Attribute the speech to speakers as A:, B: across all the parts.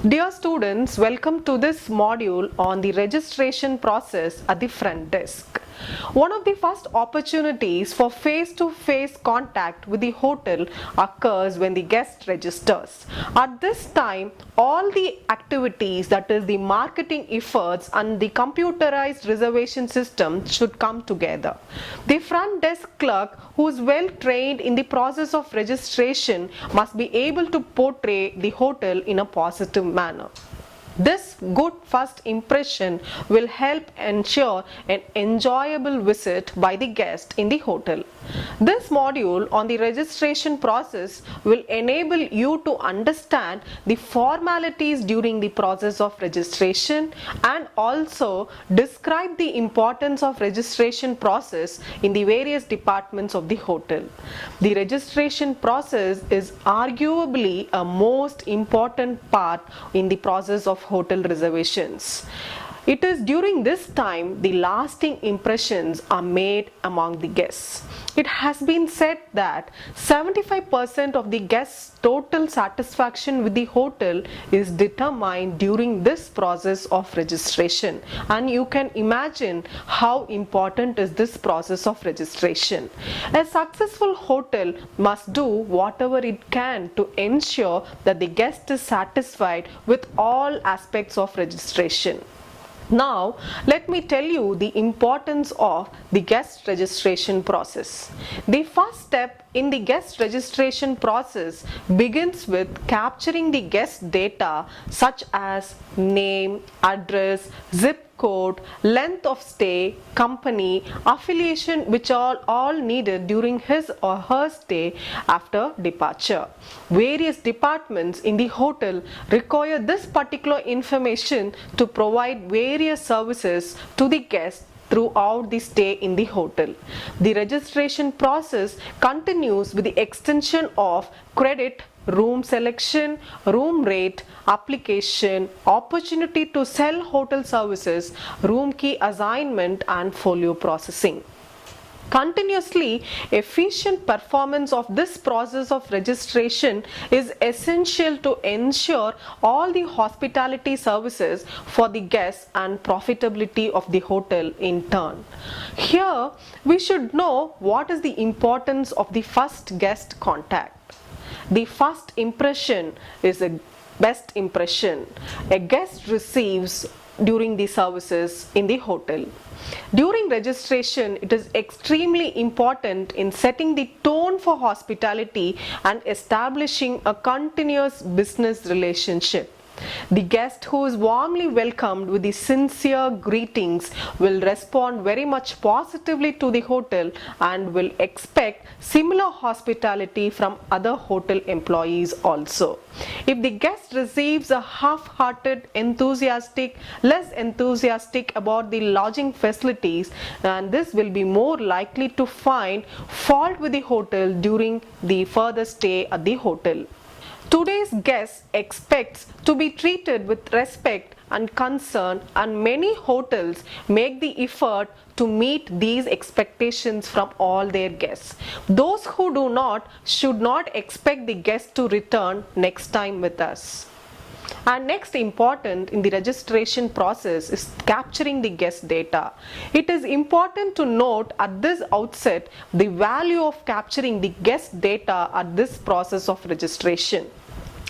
A: Dear students, welcome to this module on the registration process at the front desk. One of the first opportunities for face-to-face contact with the hotel occurs when the guest registers. At this time, all the activities, that is the marketing efforts and the computerized reservation system, should come together. The front desk clerk, who is well trained in the process of registration, must be able to portray the hotel in a positive manner. This good first impression will help ensure an enjoyable visit by the guest in the hotel. This module on the registration process will enable you to understand the formalities during the process of registration and also describe the importance of registration process in the various departments of the hotel. The registration process is arguably a most important part in the process of hotel reservations. It is during this time the lasting impressions are made among the guests. It has been said that 75% of the guests' total satisfaction with the hotel is determined during this process of registration, and you can imagine how important is this process of registration. A successful hotel must do whatever it can to ensure that the guest is satisfied with all aspects of registration. Now, let me tell you the importance of the guest registration process. The first step in the guest registration process begins with capturing the guest data such as name, address, zip code, length of stay, company, affiliation, which are all needed during his or her stay after departure. Various departments in the hotel require this particular information to provide various services to the guest throughout the stay in the hotel. The registration process continues with the extension of credit, room selection, room rate, application, opportunity to sell hotel services, room key assignment and folio processing. Continuously efficient performance of this process of registration is essential to ensure all the hospitality services for the guests and profitability of the hotel in turn. Here we should know what is the importance of the first guest contact. The first impression is a best impression a guest receives during the services in the hotel. During registration, it is extremely important in setting the tone for hospitality and establishing a continuous business relationship. The guest who is warmly welcomed with the sincere greetings will respond very much positively to the hotel and will expect similar hospitality from other hotel employees also. If the guest receives a half-hearted, less enthusiastic about the lodging facilities, and this will be more likely to find fault with the hotel during the further stay at the hotel. Today's guest expects to be treated with respect and concern, and many hotels make the effort to meet these expectations from all their guests. Those who do not should not expect the guest to return next time with us. And next important in the registration process is capturing the guest data. It is important to note at this outset the value of capturing the guest data at this process of registration.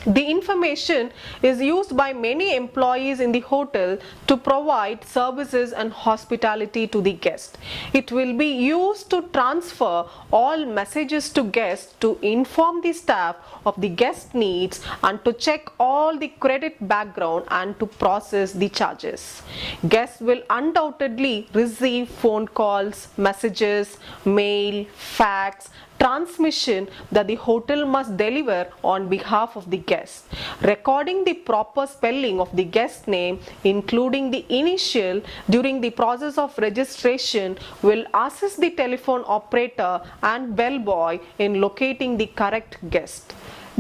A: The information is used by many employees in the hotel to provide services and hospitality to the guest. It will be used to transfer all messages to guests, to inform the staff of the guest needs and to check all the credit background and to process the charges. Guests will undoubtedly receive phone calls, messages, mail, fax, transmission that the hotel must deliver on behalf of the guest. Recording the proper spelling of the guest name, including the initial, during the process of registration will assist the telephone operator and bellboy in locating the correct guest.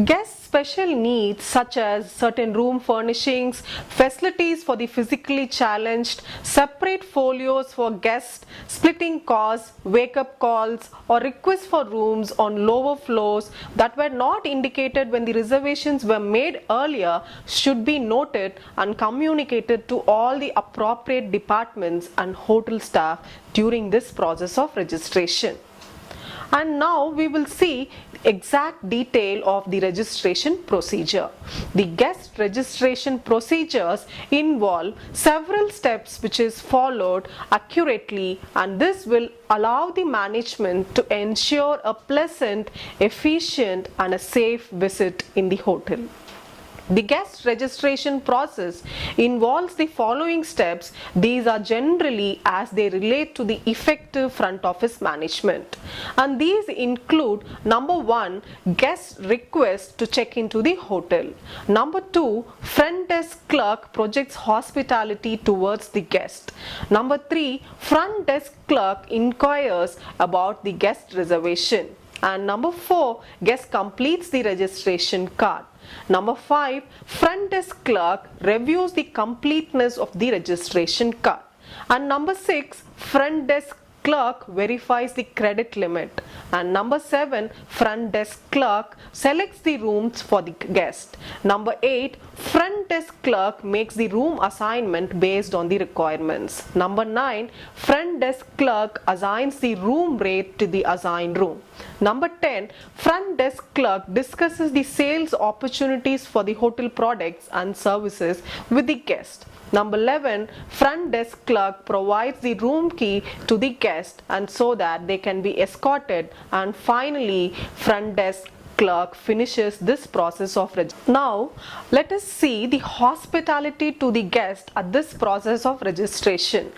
A: Guests special needs such as certain room furnishings, facilities for the physically challenged, separate folios for guests, splitting costs, wake-up calls, or requests for rooms on lower floors that were not indicated when the reservations were made earlier should be noted and communicated to all the appropriate departments and hotel staff during this process of registration. And now we will see exact detail of the registration procedure. The guest registration procedures involve several steps which is followed accurately, and this will allow the management to ensure a pleasant, efficient and a safe visit in the hotel. The guest registration process involves the following steps. These are generally as they relate to the effective front office management, and these include: number 1, guest request to check into the hotel; number 2, front desk clerk projects hospitality towards the guest; number 3, front desk clerk inquires about the guest reservation; and number 4, guest completes the registration card. Number 5, front desk clerk reviews the completeness of the registration card. And number 6, front desk clerk verifies the credit limit. And number 7, front desk clerk selects the rooms for the guest. Number 8, front desk clerk makes the room assignment based on the requirements. Number 9, front desk clerk assigns the room rate to the assigned room. Number 10, front desk clerk discusses the sales opportunities for the hotel products and services with the guest. Number 11, front desk clerk provides the room key to the guest and so that they can be escorted. And finally, front desk clerk finishes this process of registration. Now, let us see the hospitality to the guest at this process of registration.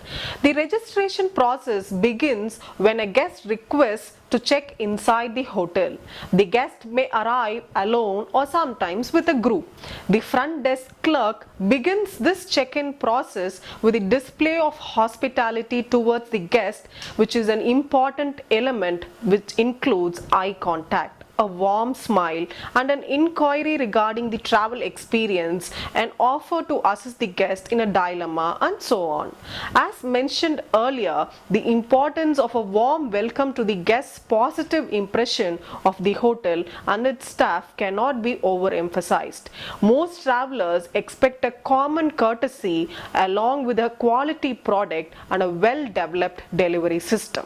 A: The registration process begins when a guest requests to check inside the hotel. The guest may arrive alone or sometimes with a group. The front desk clerk begins this check-in process with the display of hospitality towards the guest, which is an important element which includes eye contact, a warm smile and an inquiry regarding the travel experience, an offer to assist the guest in a dilemma, and so on. As mentioned earlier, the importance of a warm welcome to the guest's positive impression of the hotel and its staff cannot be overemphasized. Most travelers expect a common courtesy along with a quality product and a well-developed delivery system,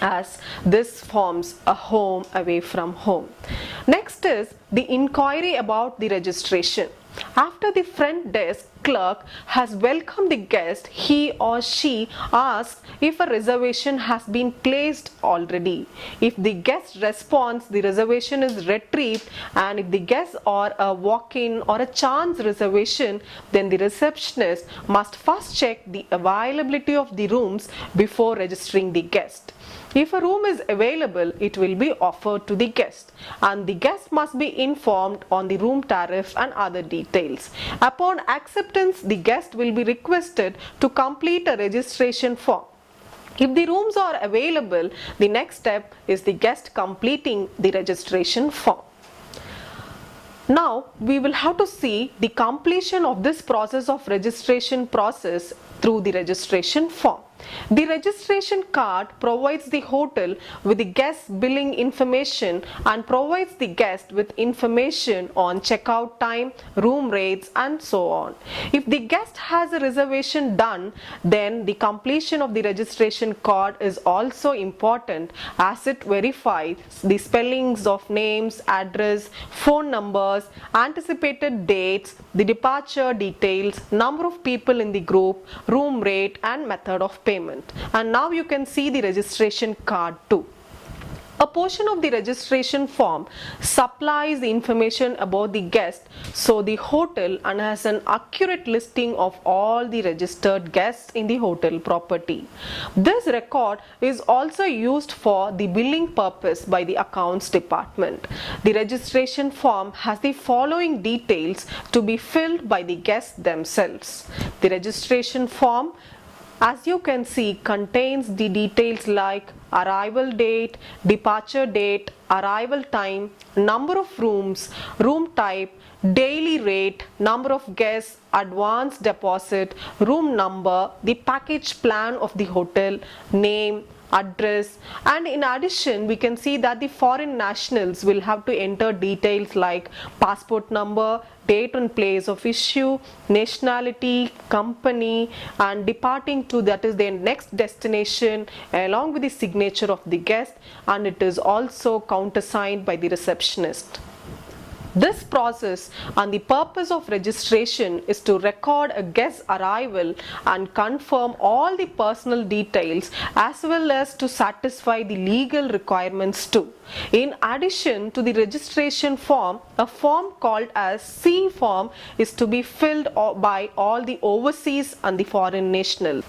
A: as this forms a home away from home. Next is the inquiry about the registration. After the front desk clerk has welcomed the guest, he or she asks if a reservation has been placed already. If the guest responds, the reservation is retrieved, and if the guest or a walk-in or a chance reservation, then the receptionist must first check the availability of the rooms before registering the guest. If a room is available, it will be offered to the guest, and the guest must be informed on the room tariff and other details. Upon acceptance, the guest will be requested to complete a registration form. If the rooms are available, the next step is the guest completing the registration form. Now we will have to see the completion of this process of registration process through the registration form. The registration card provides the hotel with the guest billing information and provides the guest with information on checkout time, room rates, and so on. If the guest has a reservation done, then the completion of the registration card is also important, as it verifies the spellings of names, address, phone numbers, anticipated dates, the departure details, number of people in the group, room rate, and method of payment. And now you can see the registration card too. A portion of the registration form supplies the information about the guest, so the hotel, and has an accurate listing of all the registered guests in the hotel property. This record is also used for the billing purpose by the accounts department. The registration form has the following details to be filled by the guests themselves. The registration form as you can see, contains the details like arrival date, departure date, arrival time, number of rooms, room type, daily rate, number of guests, advance deposit, room number, the package plan of the hotel, name, address, and in addition we can see that the foreign nationals will have to enter details like passport number, date and place of issue, nationality, company, and departing to, that is their next destination, along with the signature of the guest, and it is also countersigned by the receptionist. This process and the purpose of registration is to record a guest's arrival and confirm all the personal details as well as to satisfy the legal requirements too. In addition to the registration form, a form called as C form is to be filled by all the overseas and the foreign nationals.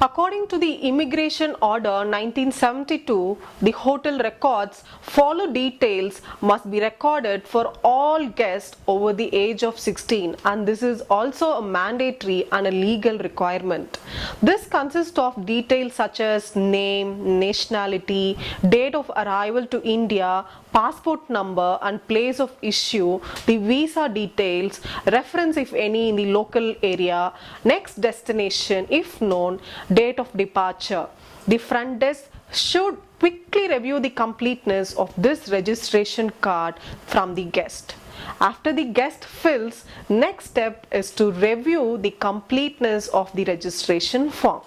A: According to the Immigration Order 1972, the hotel records follow details must be recorded for all guests over the age of 16, and this is also a mandatory and a legal requirement. This consists of details such as name, nationality, date of arrival to India, passport number and place of issue, the visa details, reference if any in the local area, next destination if known, date of departure. The front desk should quickly review the completeness of this registration card from the guest. After the guest fills, next step is to review the completeness of the registration form.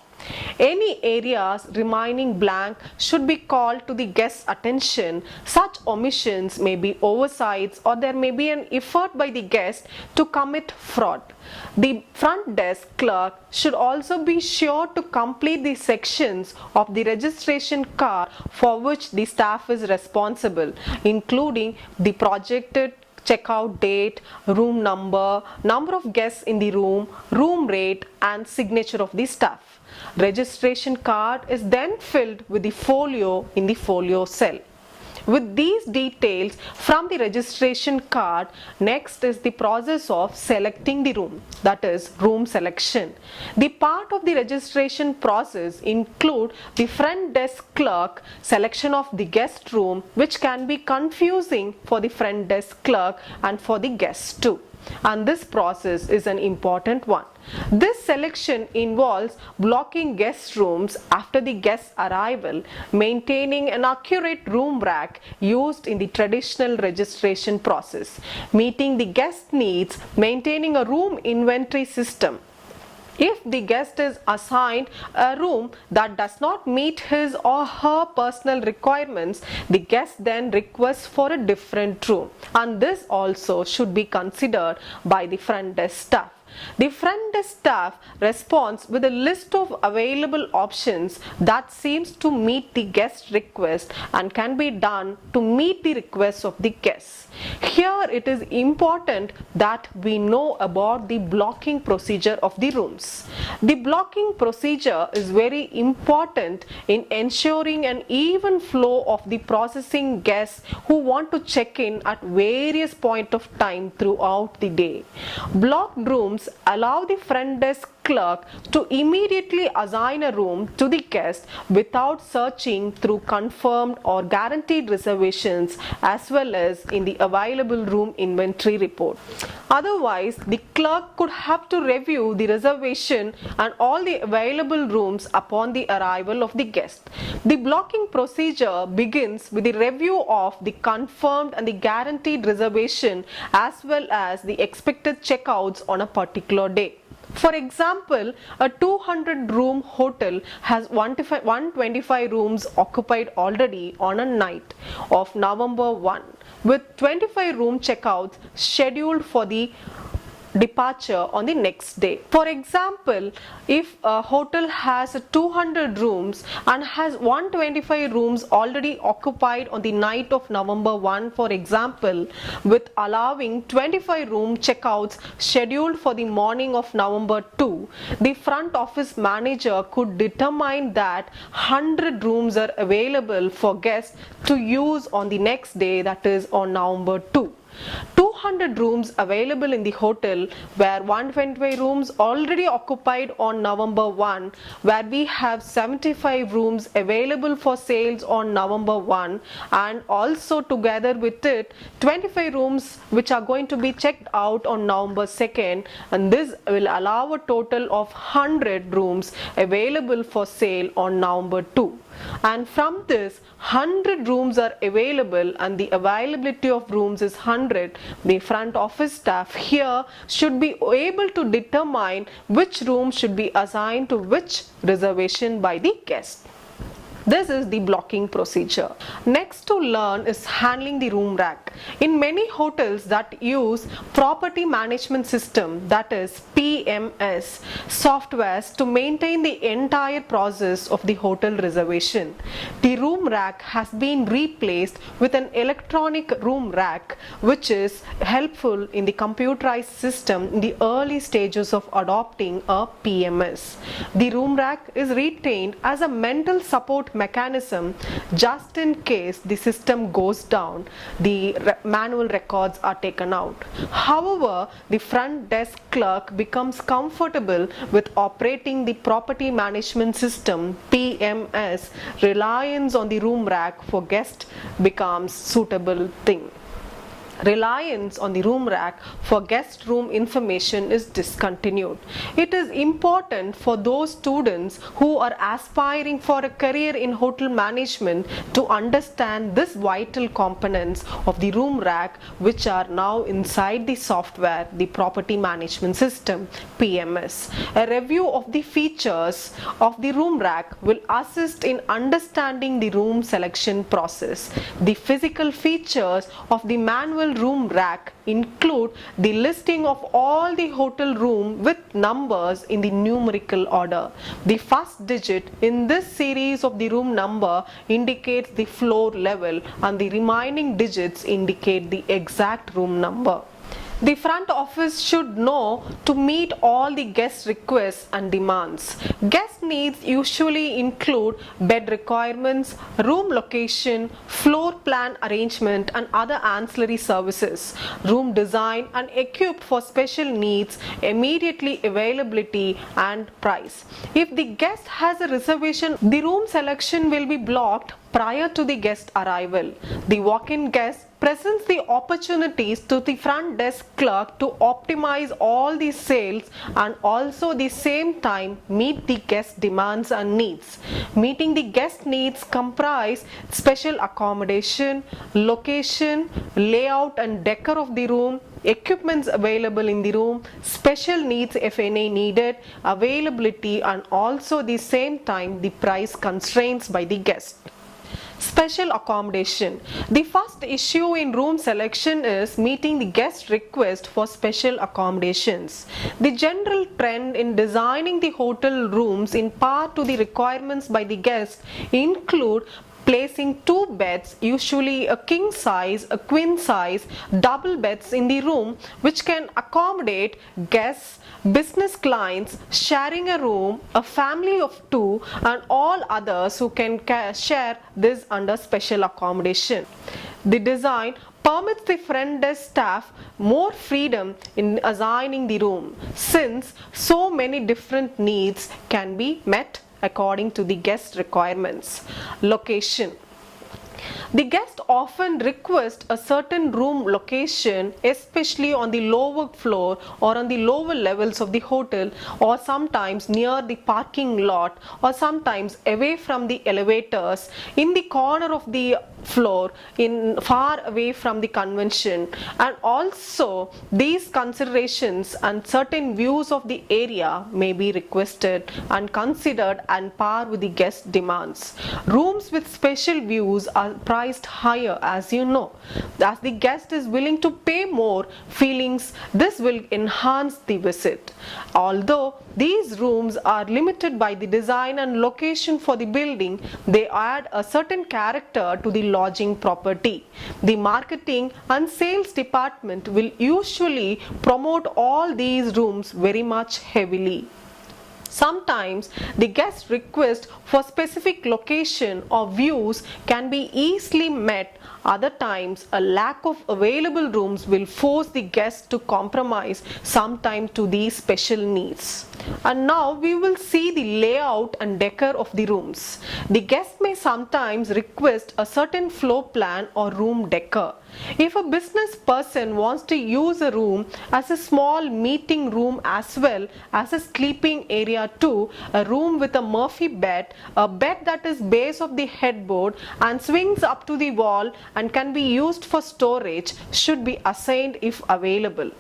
A: Any areas remaining blank should be called to the guest's attention. Such omissions may be oversights or there may be an effort by the guest to commit fraud. The front desk clerk should also be sure to complete the sections of the registration card for which the staff is responsible, including the projected checkout date, room number, number of guests in the room, room rate, and signature of the staff. Registration card is then filled with the folio in the folio cell. With these details from the registration card, next is the process of selecting the room, that is room selection. The part of the registration process include the front desk clerk selection of the guest room, which can be confusing for the front desk clerk and for the guests too. And this process is an important one. This selection involves blocking guest rooms after the guest's arrival, maintaining an accurate room rack used in the traditional registration process, meeting the guest needs, maintaining a room inventory system. If the guest is assigned a room that does not meet his or her personal requirements, the guest then requests for a different room, and this also should be considered by the front desk staff. The front desk staff responds with a list of available options that seems to meet the guest request and can be done to meet the requests of the guests. Here it is important that we know about the blocking procedure of the rooms. The blocking procedure is very important in ensuring an even flow of the processing guests who want to check in at various points of time throughout the day. Blocked rooms allow the front desk clerk to immediately assign a room to the guest without searching through confirmed or guaranteed reservations as well as in the available room inventory report. Otherwise, the clerk could have to review the reservation and all the available rooms upon the arrival of the guest. The blocking procedure begins with the review of the confirmed and the guaranteed reservation as well as the expected checkouts on a particular day. For example, a 200-room hotel has 125 rooms occupied already on a night of November 1, with 25 room checkouts scheduled for the departure on the next day. For example, if a hotel has 200 rooms and has 125 rooms already occupied on the night of November 1, for example, with allowing 25 room checkouts scheduled for the morning of November 2, the front office manager could determine that 100 rooms are available for guests to use on the next day, that is on November 2. 200 rooms available in the hotel, where 125 rooms already occupied on November 1, where we have 75 rooms available for sales on November 1, and also together with it 25 rooms which are going to be checked out on November 2nd, and this will allow a total of 100 rooms available for sale on November 2. And from this 100 rooms are available and the availability of rooms is 100, the front office staff here should be able to determine which room should be assigned to which reservation by the guest. This is the blocking procedure. Next to learn is handling the room rack. In many hotels that use property management system, that is PMS softwares, to maintain the entire process of the hotel reservation, the room rack has been replaced with an electronic room rack, which is helpful in the computerized system in the early stages of adopting a PMS. The room rack is retained as a mental support mechanism just in case the system goes down. The manual records are taken out. However, the front desk clerk becomes comfortable with operating the property management system PMS. Reliance on the room rack for guests becomes suitable thing. Reliance on the room rack for guest room information is discontinued. It is important for those students who are aspiring for a career in hotel management to understand this vital components of the room rack, which are now inside the software, the property management system PMS. A review of the features of the room rack will assist in understanding the room selection process. The physical features of the manual room rack include the listing of all the hotel room with numbers in the numerical order. The first digit in this series of the room number indicates the floor level and the remaining digits indicate the exact room number. The front office should know to meet all the guest requests and demands. Guest needs usually include bed requirements, room location, floor plan arrangement and other ancillary services, room design and equipped for special needs, immediately availability and price. If the guest has a reservation, the room selection will be blocked prior to the guest arrival. The walk-in guest presents the opportunities to the front desk clerk to optimize all the sales and also the same time meet the guest demands and needs. Meeting the guest needs comprise special accommodation, location, layout and decor of the room, equipments available in the room, special needs if any needed, availability and also the same time the price constraints by the guest. Special accommodation. The first issue in room selection is meeting the guest request for special accommodations. The general trend in designing the hotel rooms in part to the requirements by the guest include placing two beds, usually a king size, a queen size, double beds in the room which can accommodate guests, business clients sharing a room, a family of two and all others who can share this under special accommodation. The design permits the front desk staff more freedom in assigning the room, since so many different needs can be met according to the guest requirements. Location. The guest often requests a certain room location, especially on the lower floor or on the lower levels of the hotel, or sometimes near the parking lot, or sometimes away from the elevators, in the corner of the floor, in far away from the convention. And also these considerations and certain views of the area may be requested and considered and par with the guest demands. Rooms with special views are priced higher, as you know. As the guest is willing to pay more feelings, this will enhance the visit. Although these rooms are limited by the design and location for the building, they add a certain character to the lodging property. The marketing and sales department will usually promote all these rooms very much heavily. Sometimes the guest request for specific location or views can be easily met. Other times, a lack of available rooms will force the guest to compromise sometimes to these special needs. And now we will see the layout and decor of the rooms. The guest may sometimes request a certain floor plan or room decor. If a business person wants to use a room as a small meeting room as well as a sleeping area too, a room with a Murphy bed, a bed that is base of the headboard and swings up to the wall and can be used for storage should be assigned if available.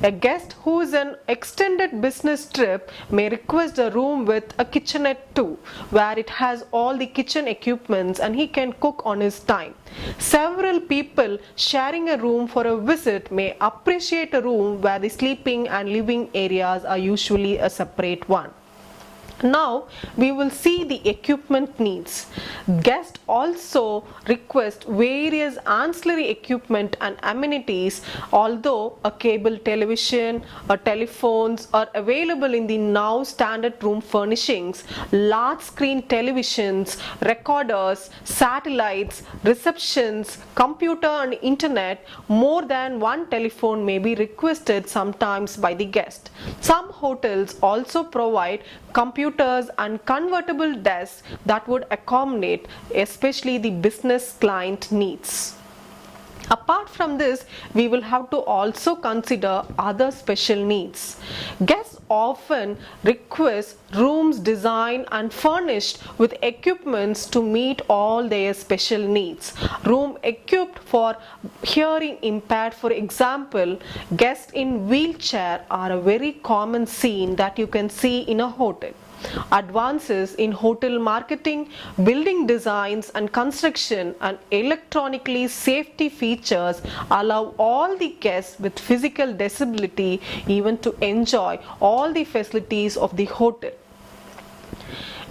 A: A guest who is an extended business trip may request a room with a kitchenette too, where it has all the kitchen equipments and he can cook on his time. Several people sharing a room for a visit may appreciate a room where the sleeping and living areas are usually a separate one. Now we will see the equipment needs. Guests also request various ancillary equipment and amenities. Although a cable television or telephones are available in the now standard room furnishings, large screen televisions, recorders, satellites, receptions, computer and internet, more than one telephone may be requested sometimes by the guest. Some hotels also provide computers and convertible desks that would accommodate especially the business client needs. Apart from this, we will have to also consider other special needs. Guests often request rooms designed and furnished with equipments to meet all their special needs. Room equipped for hearing impaired, for example, guests in wheelchair are a very common scene that you can see in a hotel. Advances in hotel marketing, building designs and construction and electronically safety features allow all the guests with physical disability even to enjoy all the facilities of the hotel.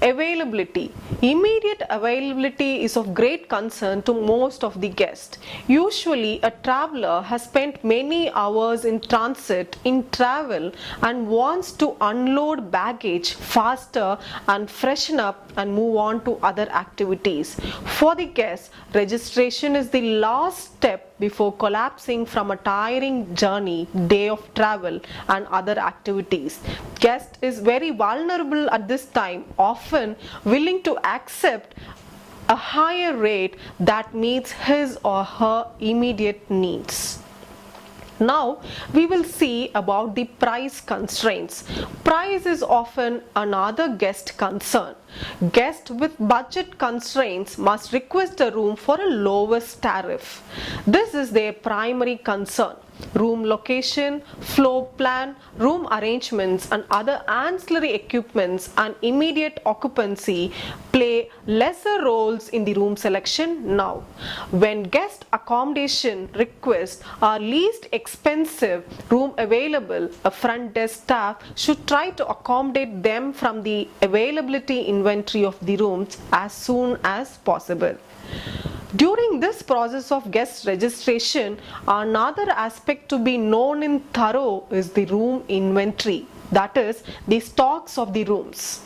A: Availability. Immediate availability is of great concern to most of the guests. Usually, a traveler has spent many hours in transit, in travel, and wants to unload baggage faster and freshen up and move on to other activities. For the guests, registration is the last step before collapsing from a tiring journey, day of travel and other activities. Guest is very vulnerable at this time, often willing to accept a higher rate that meets his or her immediate needs. Now we will see about the price constraints. Price is often another guest concern. Guests with budget constraints must request a room for a lowest tariff. This is their primary concern. Room location, floor plan, room arrangements and other ancillary equipments and immediate occupancy play lesser roles in the room selection now. When guest accommodation requests are least expensive room available, a front desk staff should try to accommodate them from the availability inventory of the rooms as soon as possible. During this process of guest registration, another aspect to be known in thorough is the room inventory, that is, the stocks of the rooms.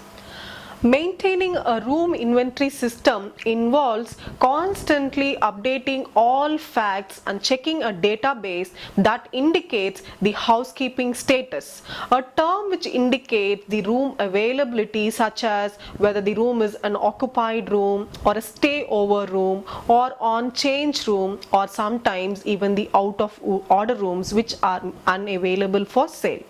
A: Maintaining a room inventory system involves constantly updating all facts and checking a database that indicates the housekeeping status. A term which indicates the room availability, such as whether the room is an occupied room or a stay over room or on change room, or sometimes even the out of order rooms which are unavailable for sale.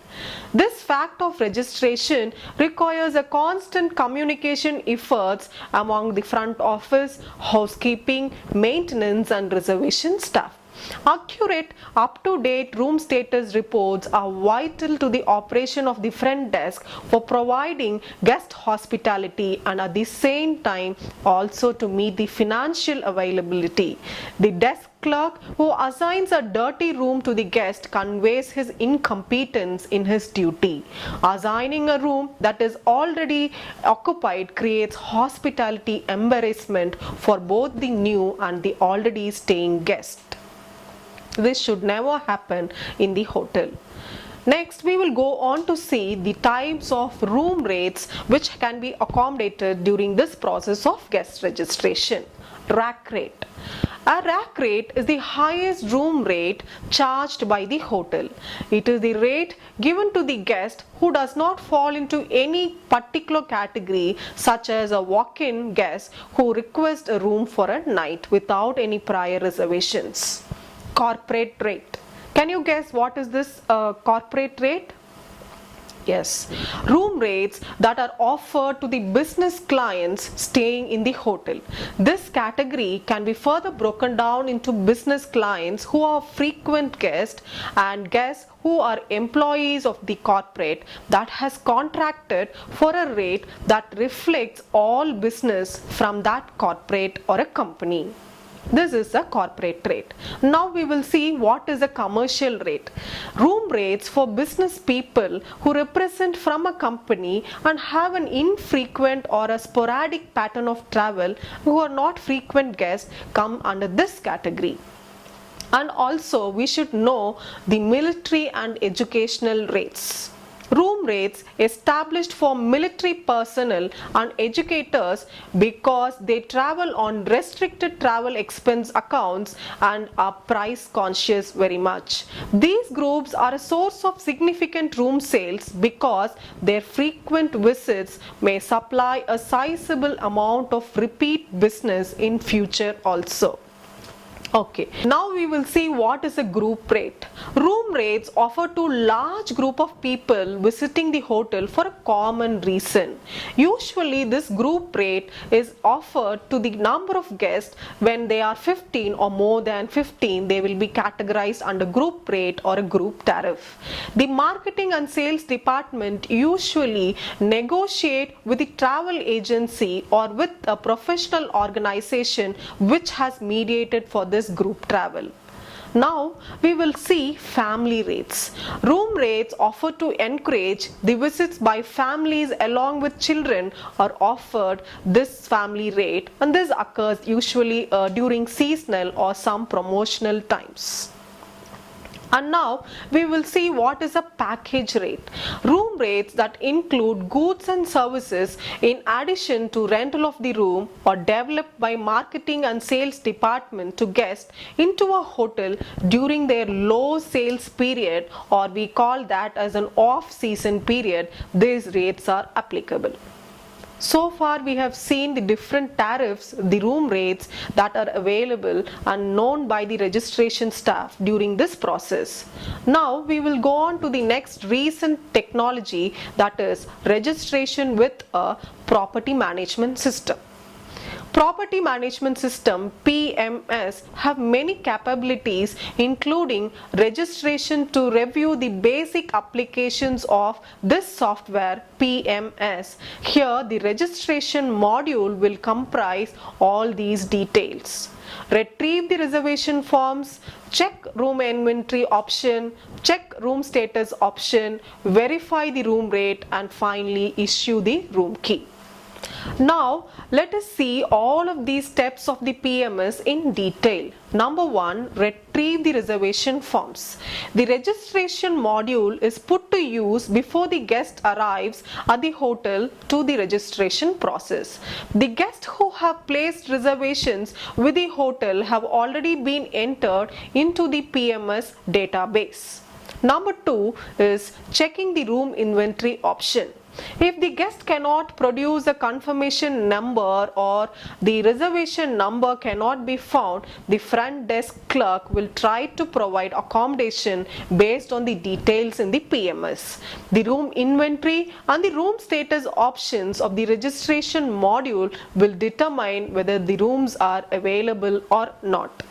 A: This fact of registration requires a constant communication efforts among the front office, housekeeping, maintenance and reservation staff. Accurate, up-to-date room status reports are vital to the operation of the front desk for providing guest hospitality and at the same time also to meet the financial availability. The desk clerk who assigns a dirty room to the guest conveys his incompetence in his duty. Assigning a room that is already occupied creates hospitality embarrassment for both the new and the already staying guest. This should never happen in the hotel. Next, we will go on to see the types of room rates which can be accommodated during this process of guest registration. Rack rate. A rack rate is the highest room rate charged by the hotel. It is the rate given to the guest who does not fall into any particular category, such as a walk-in guest who requests a room for a night without any prior reservations. Corporate rate. Can you guess what is this corporate rate? Yes, room rates that are offered to the business clients staying in the hotel. This category can be further broken down into business clients who are frequent guests and guests who are employees of the corporate that has contracted for a rate that reflects all business from that corporate or a company. This is a corporate rate. Now we will see what is a commercial rate. Room rates for business people who represent from a company and have an infrequent or a sporadic pattern of travel, who are not frequent guests, come under this category. And also we should know the military and educational rates. Room rates established for military personnel and educators because they travel on restricted travel expense accounts and are price conscious very much. These groups are a source of significant room sales because their frequent visits may supply a sizable amount of repeat business in future also. Okay, now we will see what is a group rate. Room rates offer to large group of people visiting the hotel for a common reason. Usually this group rate is offered to the number of guests. When they are 15 or more than 15, they will be categorized under group rate or a group tariff. The marketing and sales department usually negotiate with the travel agency or with a professional organization which has mediated for this group travel. Now we will see family rates. Room rates offered to encourage the visits by families along with children are offered this family rate, and this occurs usually during seasonal or some promotional times. And now we will see what is a package rate. Room rates that include goods and services in addition to rental of the room or developed by marketing and sales department to guests into a hotel during their low sales period, or we call that as an off-season period. These rates are applicable. So far we have seen the different tariffs, the room rates that are available and known by the registration staff during this process. Now we will go on to the next recent technology, that is registration with a property management system. Property management system PMS have many capabilities, including registration to review the basic applications of this software PMS. Here the registration module will comprise all these details. Retrieve the reservation forms, check room inventory option, check room status option, verify the room rate, and finally issue the room key. Now let us see all of these steps of the PMS in detail. Number 1, retrieve the reservation forms. The registration module is put to use before the guest arrives at the hotel to the registration process. The guests who have placed reservations with the hotel have already been entered into the PMS database. Number 2 is checking the room inventory option. If the guest cannot produce a confirmation number or the reservation number cannot be found, the front desk clerk will try to provide accommodation based on the details in the PMS. The room inventory and the room status options of the registration module will determine whether the rooms are available or not.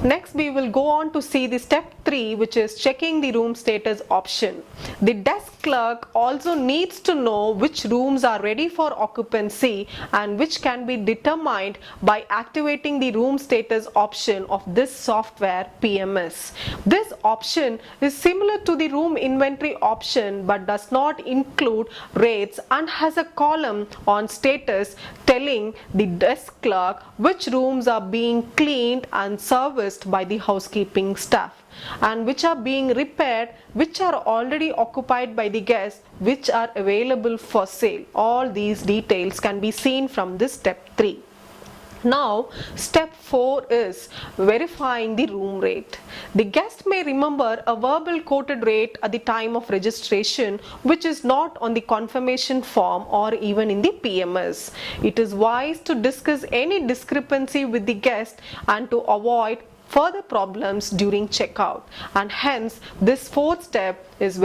A: Next we will go on to see the step 3, which is checking the room status option. The desk clerk also needs to know which rooms are ready for occupancy and which can be determined by activating the room status option of this software PMS. This option is similar to the room inventory option but does not include rates and has a column on status telling the desk clerk which rooms are being cleaned and serviced by the housekeeping staff. and which are being repaired, which are already occupied by the guest, which are available for sale. All these details can be seen from this step 3. Now, step 4 is verifying the room rate. The guest may remember a verbal quoted rate at the time of registration, which is not on the confirmation form or even in the PMS. It is wise to discuss any discrepancy with the guest and to avoid further problems during checkout. And hence, this 4th step is